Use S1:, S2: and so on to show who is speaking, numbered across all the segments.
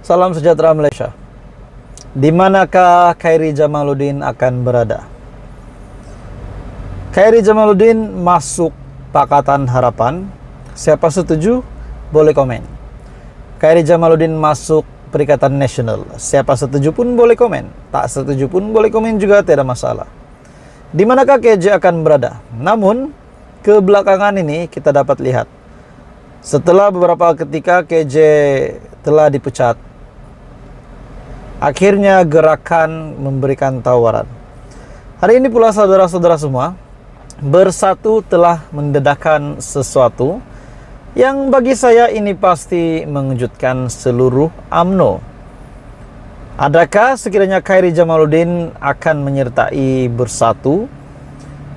S1: Salam sejahtera Malaysia. Di manakah Khairi Jamaluddin akan berada? Khairi Jamaluddin masuk Pakatan Harapan. Siapa setuju? Boleh komen. Khairi Jamaluddin masuk Perikatan Nasional. Siapa setuju pun boleh komen. Tak setuju pun boleh komen juga, tidak masalah. Di manakah KJ akan berada? Namun, kebelakangan ini kita dapat lihat. Setelah beberapa ketika KJ telah dipecat, akhirnya gerakan memberikan tawaran. Hari ini pula saudara-saudara semua, Bersatu telah mendedahkan sesuatu yang bagi saya ini pasti mengejutkan seluruh UMNO. Adakah sekiranya Khairi Jamaluddin akan menyertai Bersatu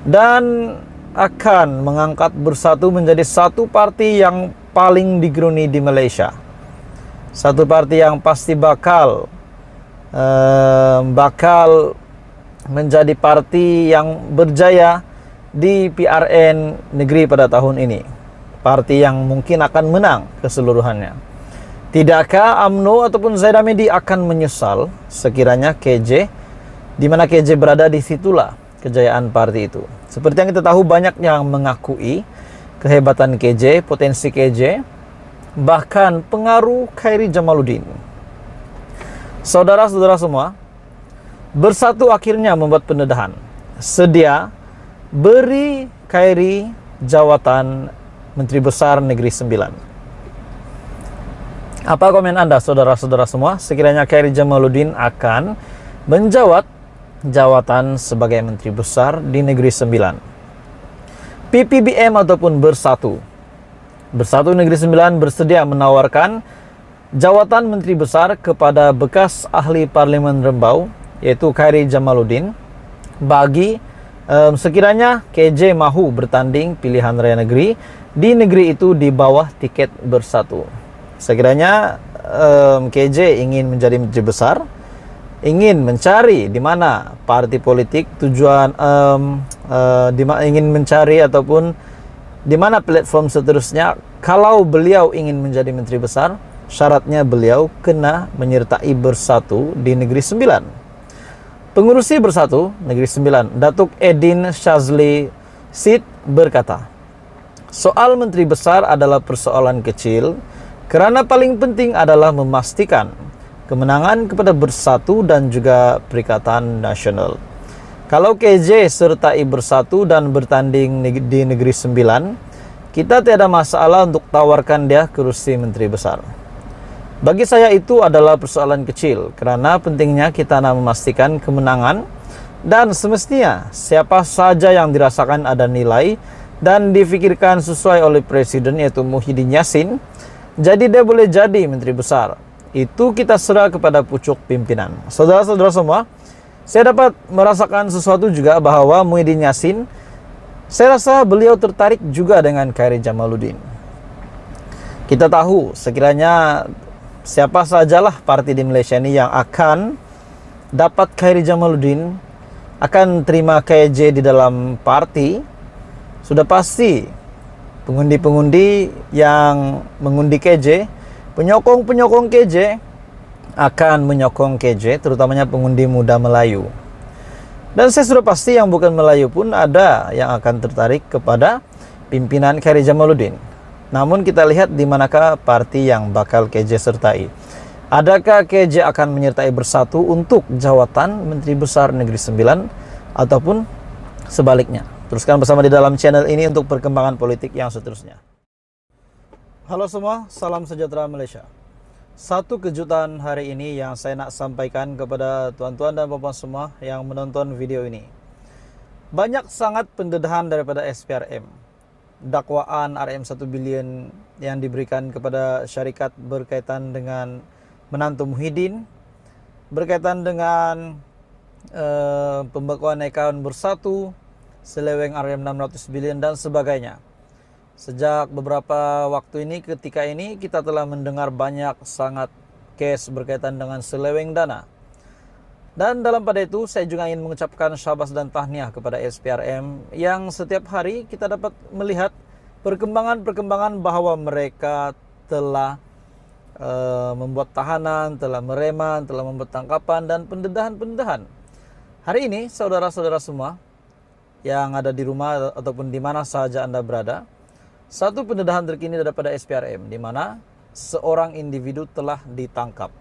S1: dan akan mengangkat Bersatu menjadi satu parti yang paling digeruni di Malaysia? Satu parti yang pasti bakal menjadi parti yang berjaya di PRN negeri pada tahun ini. Parti yang mungkin akan menang keseluruhannya. Tidakkah UMNO ataupun Zaida Medi akan menyesal sekiranya KJ, di mana KJ berada, di situlah kejayaan parti itu. Seperti yang kita tahu, banyak yang mengakui kehebatan KJ, potensi KJ, bahkan pengaruh Khairi Jamaluddin. Saudara-saudara semua, Bersatu akhirnya membuat pendedahan. Sedia beri Khairi jawatan Menteri Besar Negeri Sembilan. Apa komen Anda, saudara-saudara semua, sekiranya Khairi Jamaluddin akan menjawat jawatan sebagai Menteri Besar di Negeri Sembilan? PPBM ataupun Bersatu Negeri Sembilan bersedia menawarkan jawatan Menteri Besar kepada bekas ahli Parlimen Rembau, yaitu Khairi Jamaluddin, bagi sekiranya KJ mahu bertanding pilihan raya negeri di negeri itu di bawah tiket Bersatu. Sekiranya KJ ingin menjadi Menteri Besar, ingin mencari di mana parti politik tujuan, ingin mencari ataupun di mana platform seterusnya. Kalau beliau ingin menjadi Menteri Besar, syaratnya beliau kena menyertai Bersatu di Negeri Sembilan. Pengurusi Bersatu Negeri Sembilan, Datuk Edin Shazli Sid, berkata, soal Menteri Besar adalah persoalan kecil kerana paling penting adalah memastikan kemenangan kepada Bersatu dan juga Perikatan Nasional. Kalau KJ sertai Bersatu dan bertanding di Negeri Sembilan, kita tiada masalah untuk tawarkan dia kursi Menteri Besar. Bagi saya itu adalah persoalan kecil kerana pentingnya kita nak memastikan kemenangan, dan semestinya siapa saja yang dirasakan ada nilai dan difikirkan sesuai oleh Presiden, yaitu Muhyiddin Yassin, jadi dia boleh jadi Menteri Besar. Itu kita serah kepada pucuk pimpinan. Saudara-saudara semua, saya dapat merasakan sesuatu juga bahawa Muhyiddin Yassin, saya rasa beliau tertarik juga dengan Khairi Jamaluddin. Kita tahu sekiranya siapa sajalah parti di Malaysia ini yang akan dapat Khairi Jamaluddin, akan terima KJ di dalam parti, sudah pasti pengundi-pengundi yang mengundi KJ, penyokong-penyokong KJ akan menyokong KJ, terutamanya pengundi muda Melayu. Dan saya sudah pasti yang bukan Melayu pun ada yang akan tertarik kepada pimpinan Khairi Jamaluddin. Namun kita lihat di manakah parti yang bakal KJ sertai. Adakah KJ akan menyertai Bersatu untuk jawatan Menteri Besar Negeri Sembilan ataupun sebaliknya? Teruskan bersama di dalam channel ini untuk perkembangan politik yang seterusnya. Halo semua, salam sejahtera Malaysia. Satu kejutan hari ini yang saya nak sampaikan kepada tuan-tuan dan puan-puan semua yang menonton video ini. Banyak sangat pendedahan daripada SPRM. Dakwaan RM 1 bilion yang diberikan kepada syarikat berkaitan dengan menantu Muhyiddin, berkaitan dengan pembekuan akaun Bersatu, seleweng RM 600 bilion dan sebagainya. Sejak beberapa waktu ini, ketika ini kita telah mendengar banyak sangat kes berkaitan dengan seleweng dana. Dan dalam pada itu saya juga ingin mengucapkan syabas dan tahniah kepada SPRM yang setiap hari kita dapat melihat perkembangan-perkembangan bahawa mereka telah membuat tahanan, telah mereman, telah membuat tangkapan dan pendedahan-pendedahan. Hari ini saudara-saudara semua yang ada di rumah ataupun di mana saja Anda berada, satu pendedahan terkini daripada SPRM di mana seorang individu telah ditangkap.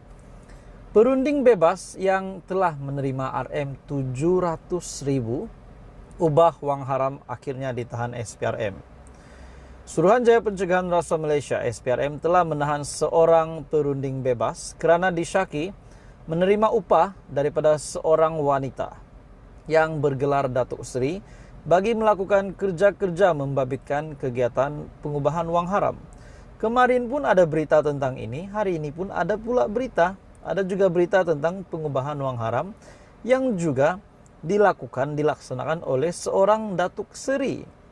S1: Perunding bebas yang telah menerima Rm 700.000 ubah wang haram akhirnya ditahan SPRM. Suruhanjaya Pencegahan Rasuah Malaysia SPRM telah menahan seorang perunding bebas kerana disyaki menerima upah daripada seorang wanita yang bergelar Datuk Seri bagi melakukan kerja-kerja membabitkan kegiatan pengubahan wang haram. Kemarin pun ada berita tentang ini, hari ini pun ada pula berita, ada juga berita tentang pengubahan wang haram yang juga dilaksanakan oleh seorang Datuk Seri.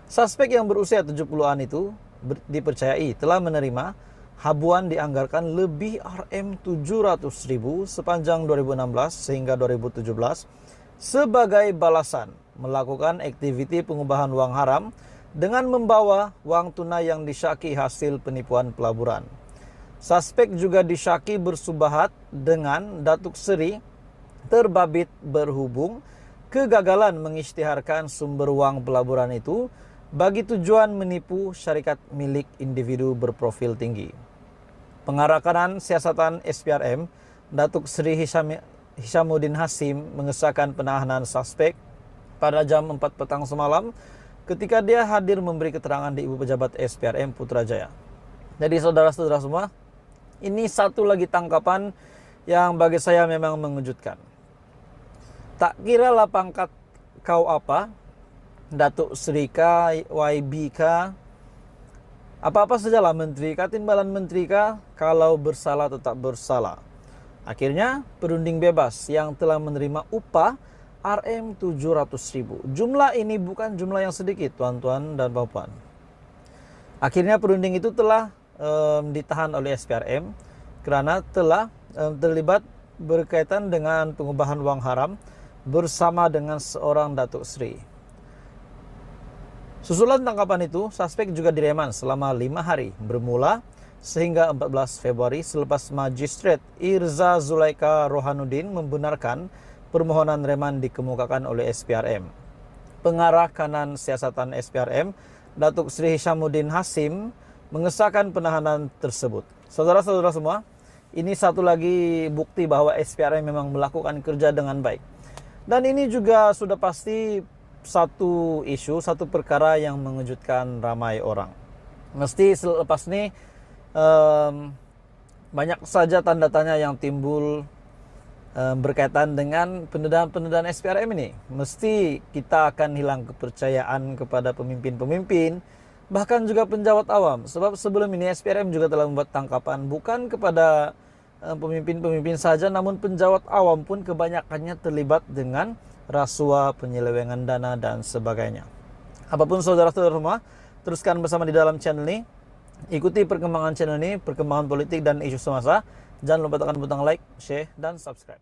S1: Suspek yang berusia 70-an itu dipercayai telah menerima habuan dianggarkan lebih Rm 700.000 sepanjang 2016 sehingga 2017 sebagai balasan melakukan aktiviti pengubahan wang haram dengan membawa wang tunai yang disyaki hasil penipuan pelaburan. Suspek juga disyaki bersubahat dengan Datuk Seri terbabit berhubung kegagalan mengisytiharkan sumber wang pelaburan itu bagi tujuan menipu syarikat milik individu berprofil tinggi. Pengarah kanan siasatan SPRM, Datuk Seri Hishamuddin Hasim mengesahkan penahanan suspek pada jam 4 petang semalam ketika dia hadir memberi keterangan di Ibu Pejabat SPRM Putrajaya. Jadi saudara-saudara semua, ini satu lagi tangkapan yang bagi saya memang mengejutkan. Tak kira lah pangkat kau apa, Datuk Seri kah, YB kah, apa-apa sajalah menteri kah, timbalan menteri kah, kalau bersalah tetap bersalah. Akhirnya perunding bebas yang telah menerima upah Rm 700.000. Jumlah ini bukan jumlah yang sedikit, tuan-tuan dan puan-puan. Akhirnya perunding itu telah ditahan oleh SPRM kerana telah terlibat berkaitan dengan pengubahan wang haram bersama dengan seorang Datuk Seri. Susulan tangkapan itu, suspek juga direman selama 5 hari bermula sehingga 14 Februari selepas Magistrat Irza Zulaika Rohanuddin membenarkan permohonan reman dikemukakan oleh SPRM. Pengarah kanan siasatan SPRM, Datuk Seri Hishamuddin Hasim mengesahkan penahanan tersebut. Saudara-saudara semua, ini satu lagi bukti bahwa SPRM memang melakukan kerja dengan baik. Dan ini juga sudah pasti satu isu, satu perkara yang mengejutkan ramai orang. Mesti selepas ini banyak saja tanda tanya yang timbul berkaitan dengan pendedahan SPRM ini. Mesti kita akan hilang kepercayaan kepada pemimpin-pemimpin, bahkan juga penjawat awam. Sebab sebelum ini SPRM juga telah membuat tangkapan bukan kepada pemimpin-pemimpin saja, namun penjawat awam pun kebanyakannya terlibat dengan rasuah, penyelewengan dana dan sebagainya. Apapun saudara-saudara semua, teruskan bersama di dalam channel ini. Ikuti perkembangan channel ini, perkembangan politik dan isu semasa. Jangan lupa tekan butang like, share dan subscribe.